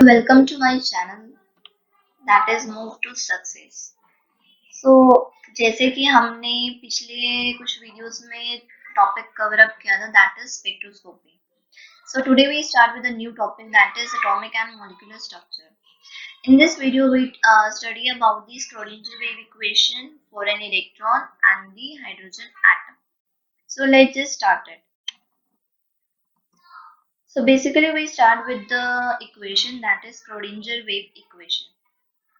Welcome to my channel that is Move to Success. So जैसे कि हमने पिछले कुछ वीडियोस में टॉपिक कवर अप किया था that is spectroscopy. So today we start with a new topic that is atomic and molecular structure. In this video we study about the Schrodinger wave equation for an electron and the hydrogen atom. So let's just start it. So basically we start with the equation that is Schrodinger wave equation.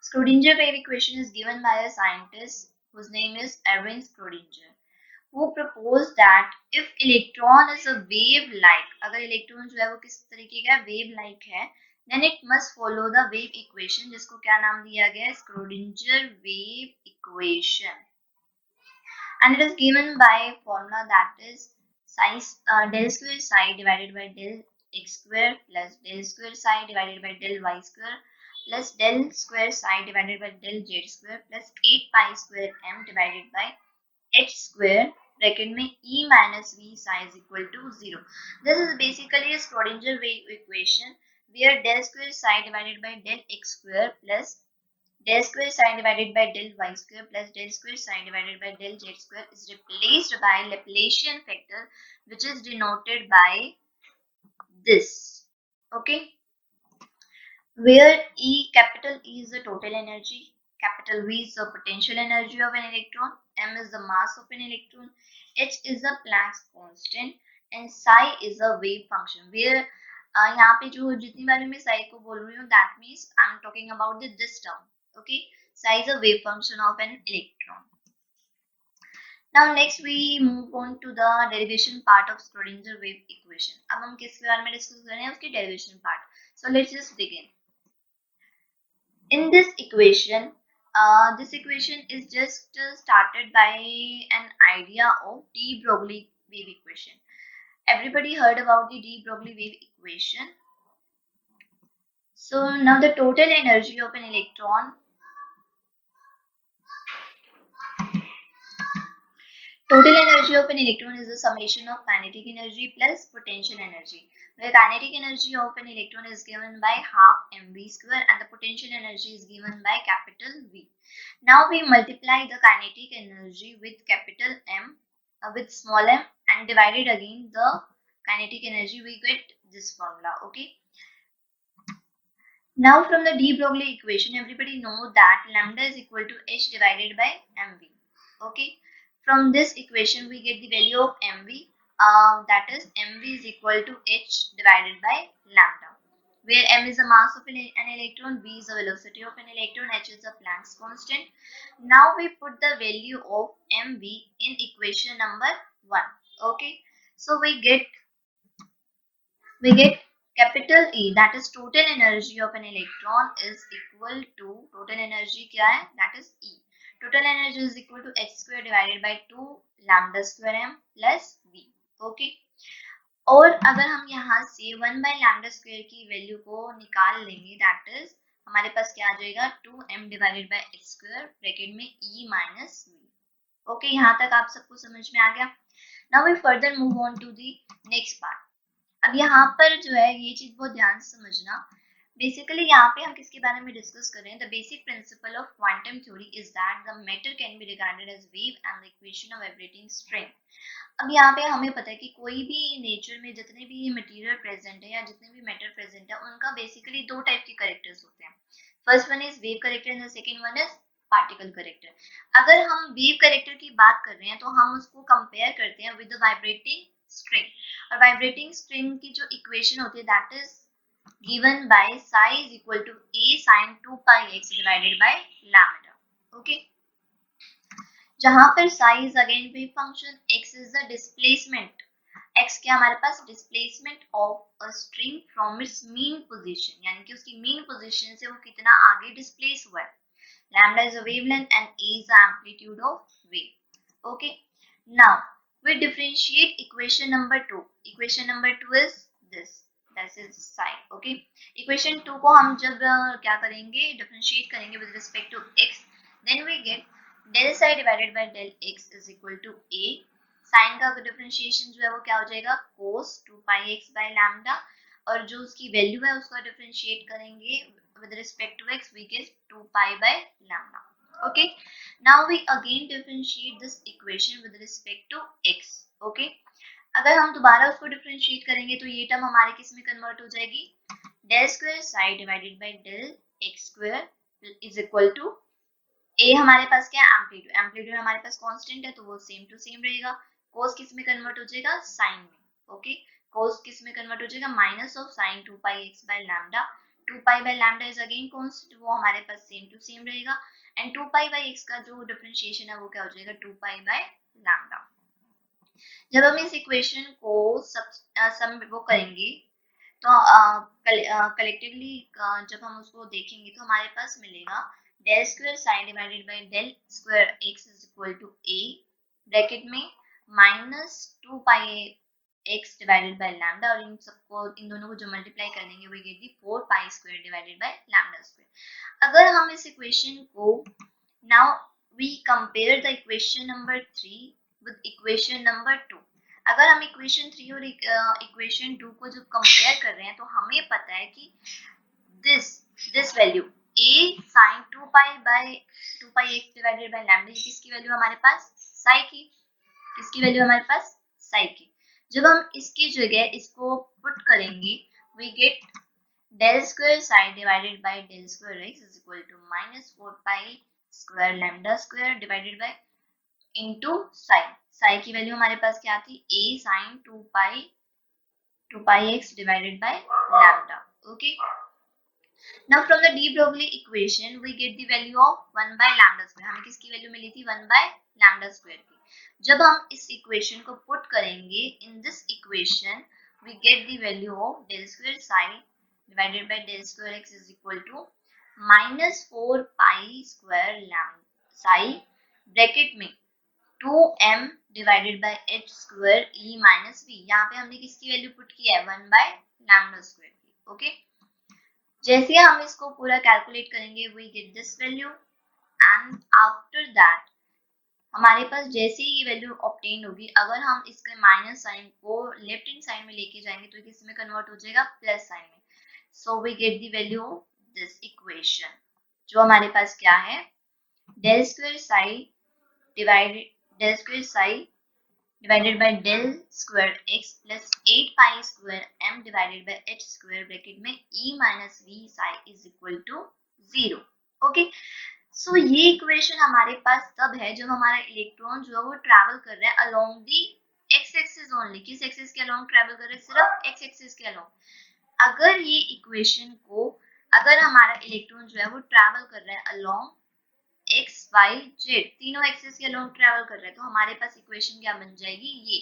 Schrodinger wave equation is given by a scientist whose name is Erwin Schrodinger, who proposed that if electron is a wave-like, अगर electron जो है वो किस तरीके का wave-like है, then it must follow the wave equation, जिसको क्या नाम दिया गया है, Schrodinger wave equation, and it is given by formula that is del square psi divided by del x square plus del square psi divided by del y square plus del square psi divided by del z square plus 8 pi square m divided by h square bracket में e minus v psi is equal to 0. This is basically a Schrodinger wave equation where del square psi divided by del x square plus del square psi divided by del y square plus del square psi divided by del z square is replaced by Laplacian factor, which is denoted by this. Okay, where capital E is the total energy, capital V is the potential energy of an electron, m is the mass of an electron, h is the Planck's constant, and psi is a wave function. Where यहाँ पे जो जितनी बार मैं psi को बोल रही हूँ, that means I'm talking about this term. Okay, psi is a wave function of an electron. Now next we move on to the derivation part of Schrodinger wave equation. अब हम किसके बारे में डिस्कस कर रहे हैं, उसकी derivation part. So let's just begin. In this equation is just started by an idea of de Broglie wave equation. Everybody heard about the de Broglie wave equation. So now the total energy of an electron is the summation of kinetic energy plus potential energy, where kinetic energy of an electron is given by half mv square and the potential energy is given by capital V. Now we multiply the kinetic energy with capital M with small m and divide it again the kinetic energy, we get this formula. Okay. Now from the de Broglie equation, everybody know that lambda is equal to h divided by mv. Okay. From this equation, we get the value of mv, that is mv is equal to h divided by lambda, where m is the mass of an electron, v is the velocity of an electron, h is the Planck's constant. Now we put the value of mv in equation number 1. Okay, so we get capital E, that is total energy of an electron is equal to, total energy क्या है, that is E. Total energy is equal to h square divided by 2 lambda square m plus v. Okay, और अगर हम यहाँ से 1 by lambda square की value को निकाल लेंगे, दैट इज हमारे पास क्या आ जाएगा, 2m divided by h square bracket में e minus v. ओके, यहाँ तक आप सबको समझ में आ गया. Now we further move on to the next part. अब यहाँ पर जो है ये चीज बहुत ध्यान से समझना. बेसिकली यहाँ पे हम किसके बारे में डिस्कस कर रहे हैं, the basic principle of quantum theory is that the matter can be regarded as wave and the equation of vibrating string. अब यहाँ पे हमें पता है कि कोई भी नेचर में जितने भी मटेरियल प्रेजेंट है या जितने भी मैटर प्रेजेंट है, उनका बेसिकली दो टाइप के करेक्टर्स होते हैं. First one is wave character and the second one is particle character. अगर हम वेव करेक्टर की बात कर रहे हैं तो हम उसको कंपेयर करते हैं विद द वाइब्रेटिंग स्ट्रिंग, और वाइब्रेटिंग स्ट्रिंग की जो इक्वेशन होती है that is given by psi is equal to a sin 2 pi x divided by lambda. Okay, जहां पर psi is again wave function, x is the displacement, x क्या हमारे पास displacement of a string from its mean position, यानी कि उसकी mean position से वो कितना आगे displace हुआ है. Lambda is a wavelength and a is the amplitude of wave. Okay, now we differentiate equation number 2. Equation number 2 is this, that is psi. Okay, equation 2 को हम जब क्या करेंगे, differentiate करेंगे with respect to x, then we get del psi divided by del x is equal to a. Sine का differentiation जो है वो क्या हो जाएगा, cos 2 pi x by lambda. और जो उसकी वैल्यू है उसका डिफरेंशिएट करेंगे with respect to x, we get 2 pi by lambda. Okay, now we again differentiate this equation with respect to x. Okay, अगर हम दोबारा उसको डिफरेंशिएट करेंगे तो ये टर्म हमारे किस में कन्वर्ट हो जाएगी, del square psi divided by del X square is equal to A हमारे पास क्या है, एम्पलीट्यूड, एम्पलीट्यूड हमारे पास कांस्टेंट है तो वो सेम टू सेम रहेगा, कोस किस में कन्वर्ट हो जाएगा, साइन में. ओके, कोस किस में कन्वर्ट हो जाएगा, minus of sine 2 pi x by lambda. 2 pi by lambda is again constant, वो हमारे पास सेम टू सेम रहेगा, एंड 2 पाई बाय x का जो डिफरेंशिएशन है वो क्या हो जाएगा, 2 पाई बाय लैम्डा. जब हम इस इक्वेशन को सम वो करेंगे तो कलेक्टिवली जब हम उसको देखेंगे तो हमारे पास मिलेगा del square psi divided by del square X is equal to A bracket में minus 2 pi X divided by lambda, और इन सबको इन दोनों को जो मल्टीप्लाई कर देंगे we get the 4 pi square divided by lambda square. अगर हम इस इक्वेशन को now we compare the equation number 3 with equation number 2. अगर हम इक्वेशन 3 और इक्वेशन 2 को जब कंपेयर कर रहे हैं तो हमें पता है कि this value a sin 2 pi by 2 pi x divided by lambda, किसकी वैल्यू हमारे पास, साई की. किसकी वैल्यू हमारे पास, साई की. जब हम इसकी जगह इसको पुट करेंगे we get del square psi divided by del square x is equal to minus 4 pi square lambda square divided by into sine. Psi की वैल्यू हमारे पास क्या थी, a sin 2 pi x divided by lambda. Okay, now from the de Broglie equation we get the value of 1 by lambda square. हमें किसकी value मिली थी, 1 by lambda square की. जब हम इस इक्वेशन को पुट करेंगे in this equation we get the value of del square psi divided by del square x is equal to minus 4 pi square lambda psi bracket में 2m divided by h square e minus v. यहाँ पे हमने किसकी value put की है, 1 by lambda square की. Okay, जैसे हम इसको पूरा कैलकुलेट करेंगे we get this value, and after that हमारे पास जैसे ही ये वैल्यू ऑब्टेन होगी, अगर हम इसके माइनस साइन को लेफ्ट हैंड साइड में लेके जाएंगे तो किस में कन्वर्ट हो जाएगा, प्लस साइन में. So we get the value of this equation जो हमारे पास क्या है, del square psi divided del square psi divided by del square x plus 8 pi square m divided by h square bracket में e minus v psi is equal to 0. Okay, so ये equation हमारे पास तब है जब हमारा electron जो है वो ट्रैवल कर रहा है along the x axis only. किस एक्सिस के अलोंग ट्रैवल कर रहा है, सिर्फ एक्स एक्सिस के अलोंग. अगर ये इक्वेशन को, अगर हमारा इलेक्ट्रॉन जो है वो ट्रैवल कर रहा है अलोंग x, y, z तीनों एक्सिस के अलोंग ट्रैवल कर रहे हैं तो हमारे पास इक्वेशन क्या बन जाएगी, ये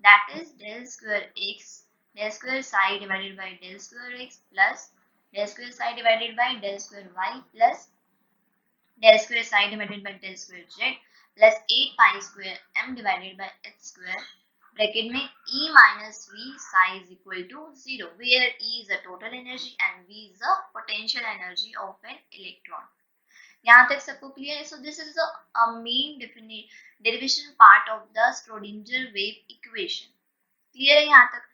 that is del square x del square psi divided by del square x plus del square psi divided by del square y plus del square psi divided by del square z plus 8 pi square m divided by h square bracket में e minus v psi is equal to 0 where e is a total energy and v is the potential energy of an electron. यहाँ तक सबको clear है. So this is the main derivation part of the Schrodinger wave equation. Clear है यहाँ तक.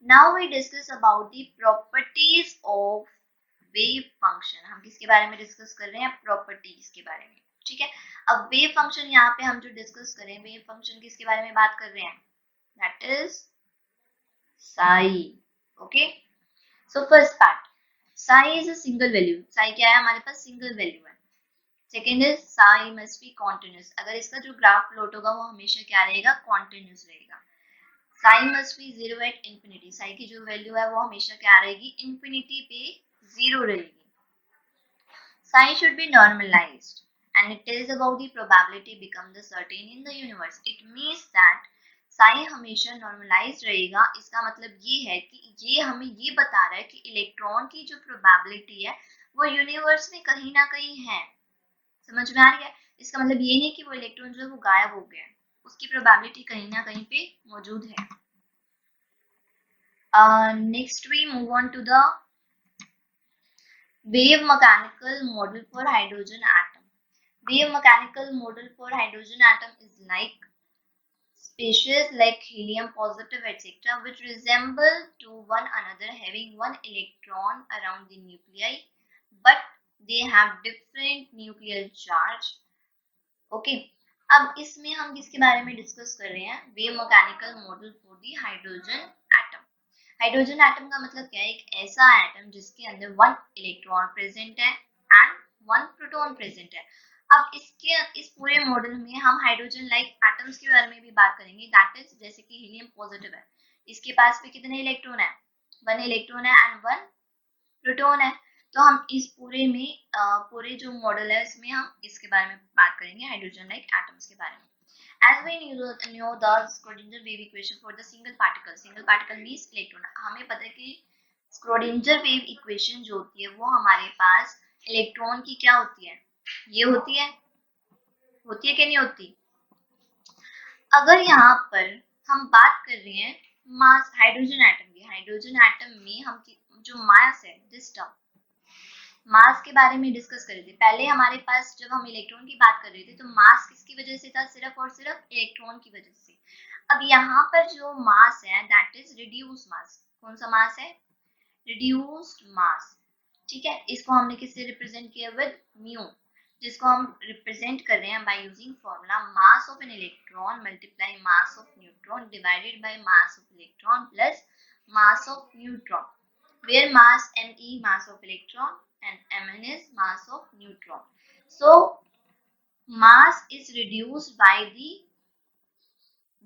Now we discuss about the properties of wave function. हम किसके बारे में डिस्कस कर रहे हैं, प्रॉपर्टीज के बारे में. ठीक है, अब वेव फंक्शन यहाँ पे हम जो डिस्कस करें, वेव फंक्शन किसके बारे में बात कर रहे हैं, that is Sai. Okay, so first part, Sai is a single value. Sai क्या है, हमारे पास सिंगल वैल्यू है. Second is Sai must be continuous. अगर इसका जो ग्राफ प्लॉट होगा वो हमेशा क्या रहेगा, कॉन्टिन्यूस रहेगा. Sai must be 0 at infinity. Sai की जो वैल्यू है वो हमेशा क्या रहेगी, इंफिनिटी पे 0 रहेगी. Psi should be normalized and it tells about the probability become the certain in the universe. It means that Sai हमेशा नॉर्मलाइज रहेगा. इसका मतलब ये है कि ये हमें ये बता रहा है कि इलेक्ट्रॉन की जो प्रोबेबिलिटी है वो यूनिवर्स में कहीं ना कहीं है. समझ में आ रही है. इसका मतलब ये नहीं कि वो इलेक्ट्रॉन जो है वो गायब हो गया है, उसकी प्रोबेबिलिटी कहीं ना कहीं पे मौजूद है. Next we move on to the wave mechanical model for hydrogen atom. Wave mechanical model for hydrogen atom is like species like helium positive etc. which resemble to one another having one electron around the nuclei but they have different nuclear charge. Okay अब इसमें हम किसके बारे में discuss कर रहे हैं, wave mechanical model for the hydrogen atom. Hydrogen atom का मतलब क्या है, एक ऐसा एटम जिसके अंदर वन इलेक्ट्रॉन प्रेजेंट है एंड वन प्रोटॉन प्रेजेंट है। अब इस पूरे मॉडल में हम हाइड्रोजन लाइक एटम्स के बारे में भी बात करेंगे, दैट इज जैसे कि हीलियम पॉजिटिव है, इसके पास पे कितने इलेक्ट्रॉन है, वन इलेक्ट्रॉन है एंड वन प्रोटॉन है। तो हम इस पूरे में पूरे जो मॉडल है इसमें हम इसके बारे में बात करेंगे, हाइड्रोजन लाइक एटम्स के बारे में। As we know the Schrodinger wave equation for the single particle means electron, हमें पता है कि Schrodinger wave equation जो होती है वो हमारे पास इलेक्ट्रॉन की क्या होती है, ये होती है कि नहीं होती। अगर यहाँ पर हम बात कर रहे हैं मास हाइड्रोजन एटम की, हाइड्रोजन एटम में हम जो मास है, दिस टर्म मास के बारे में डिस्कस कर रहे थे। पहले हमारे पास जब हम इलेक्ट्रॉन की बात कर रहे थे तो मास किसकी वजह से था, सिर्फ और सिर्फ इलेक्ट्रॉन की वजह से। अब यहाँ पर जो मास है दैट इज रिड्यूस मास। कौन सा मास है, रिड्यूस्ड मास, ठीक है। इसको हमने किससे रिप्रेजेंट किया, विद म्यू, जिसको हम रिप्रेजेंट कर रहे हैं by using formula mass of an electron multiply mass of neutron divided by mass of electron plus mass of neutron, where mass me mass of electron and mn is mass of neutron. So mass is reduced by the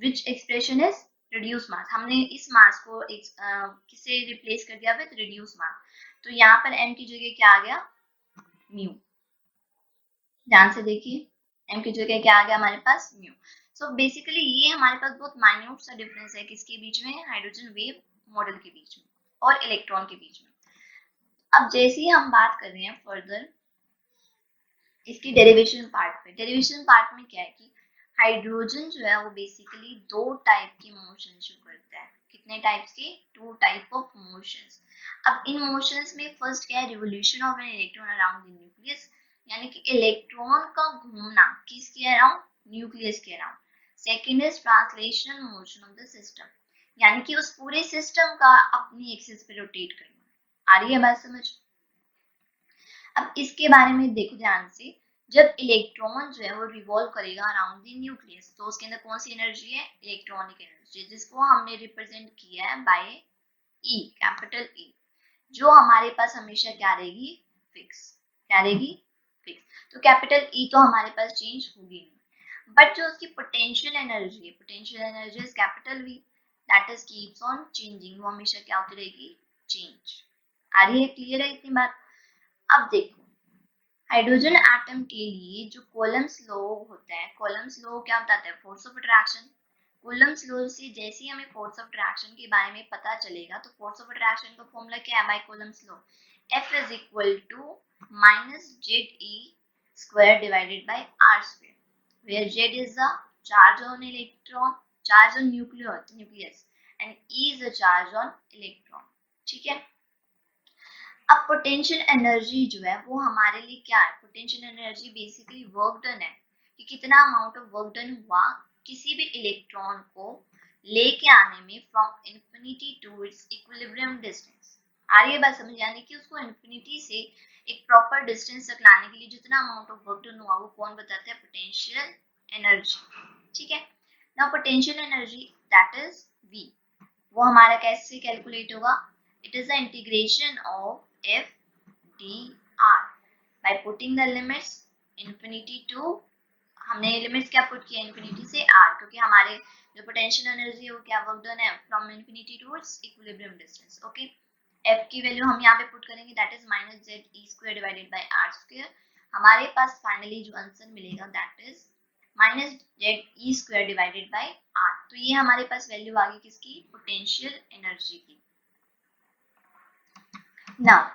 which expression is reduced mass. हमने इस mass को किससे replace कर दिया, with reduced mass। तो यहाँ पर m की जगह क्या आ गया, म्यू। ध्यान से देखिए, m की जगह क्या आ गया हमारे पास, म्यू। सो बेसिकली ये हमारे पास बहुत माइन्यूट सा डिफरेंस है किसके बीच में, हाइड्रोजन वेव मॉडल के बीच में और इलेक्ट्रॉन के बीच में। अब जैसे ही हम बात कर रहे हैं फर्दर इसकी डेरिवेशन पार्ट पे, डेरिवेशन पार्ट में क्या है कि हाइड्रोजन जो है वो बेसिकली दो टाइप के मोशन शो करता है। कितने टाइप्स के, टू टाइप ऑफ मोशंस। अब इन मोशंस में फर्स्ट क्या है, revolution of an electron around the nucleus, यानी कि इलेक्ट्रॉन का घूमना किसके अराउंड, न्यूक्लियस के around. Second is translational motion of the system, यानी कि उस पूरे सिस्टम का अपनी एक्सिस पे रोटेट करना। आ रही है बात समझ। अब इसके बारे में देखो ध्यान से, जब इलेक्ट्रॉन जो है वो रिवॉल्व करेगा अराउंड द न्यूक्लियस तो उसके अंदर कौन सी एनर्जी है, इलेक्ट्रॉनिक एनर्जी, जिसको हमने रिप्रेजेंट किया है बाय ई, कैपिटल ई, जो हमारे पास हमेशा क्या रहेगी, फिक्स। क्या रहेगी, फिक्स। तो कैपिटल ई तो हमारे पास चेंज होगी नहीं, बट जो उसकी पोटेंशियल एनर्जी है, potential energy is capital V, that is keeps on changing, वो हमेशा क्या होती रहेगी, चेंज। आ रही है, क्लियर है इतनी बात। अब देखो हाइड्रोजन एटम के लिए जो कॉलम्स लॉ होता है, कॉलम्स लॉ क्या बताता है, force of attraction. Columns law से जैसे ही हमें फोर्स ऑफ अट्रैक्शन के बारे में पता चलेगा तो फोर्स ऑफ अट्रैक्शन का फॉर्मूला क्या है by Coulomb's law, F is equal to minus ZE square divided by R square, where Z is the charge on electron, charge on nucleus and E is the charge on electron, ठीक है। अब potential energy जो है वो हमारे लिए क्या है, potential energy basically work done है कि कितना अमाउंट ऑफ वर्क डन हुआ किसी भी इलेक्ट्रॉन को लेके आने में from infinity to its equilibrium distance. आ रही है बात समझ, यानी कि उसको इंफिनिटी से एक प्रॉपर डिस्टेंस तक लाने के लिए जितना अमाउंट ऑफ वर्क डन हुआ वो कौन बताता है, पोटेंशियल एनर्जी, ठीक है। Now potential energy that is V, वो हमारा कैसे कैलकुलेट होगा, it is the integration of f dr by putting the limits infinity to, हमने लिमिट्स क्या पुट किया, इंफिनिटी से r, क्योंकि हमारे जो पोटेंशियल एनर्जी है वो क्या वर्क डन है from infinity to its equilibrium distance. Okay, f की वैल्यू हम यहाँ पे पुट करेंगे that is minus z E square divided by r square. हमारे पास फाइनली जो आंसर मिलेगा that is minus z E square divided by are. तो ये हमारे पास वैल्यू आ गई किसकी, पोटेंशियल एनर्जी की। नाउ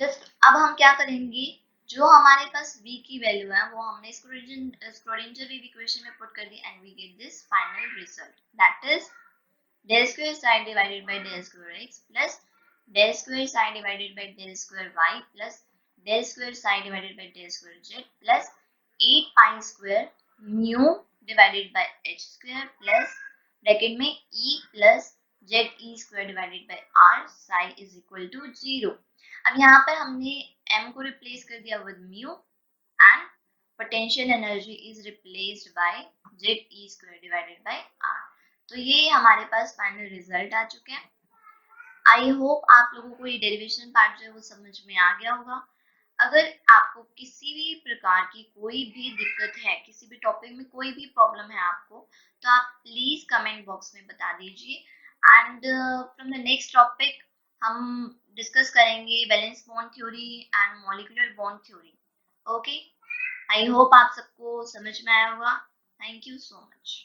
जस्ट अब हम क्या करेंगे, जो हमारे पास v की वैल्यू है वो हमने स्क्रोडिंजर वेव इक्वेशन में पुट कर दी and we get this final result that is del square psi divided by del square x plus del square psi divided by del square y plus del square psi divided by del square z plus 8 pi square mu divided by H square plus bracket में E plus Z E square divided by R psi is equal to 0। अब यहाँ पर हमने m को replace कर दिया with mu and potential energy is replaced by Z E square divided by are. तो ये हमारे पास फाइनल रिजल्ट आ चुके हैं। आई होप आप लोगों को ये डेरिवेशन पार्ट जो है वो समझ में आ गया होगा। अगर आपको किसी भी प्रकार की कोई भी दिक्कत है, किसी भी टॉपिक में कोई भी प्रॉब्लम है आपको, तो आप प्लीज कमेंट बॉक्स में बता दीजिए। And from the next topic हम डिस्कस करेंगे valence bond theory and molecular bond theory. Okay, I hope आप सबको समझ में आया होगा। Thank you so much.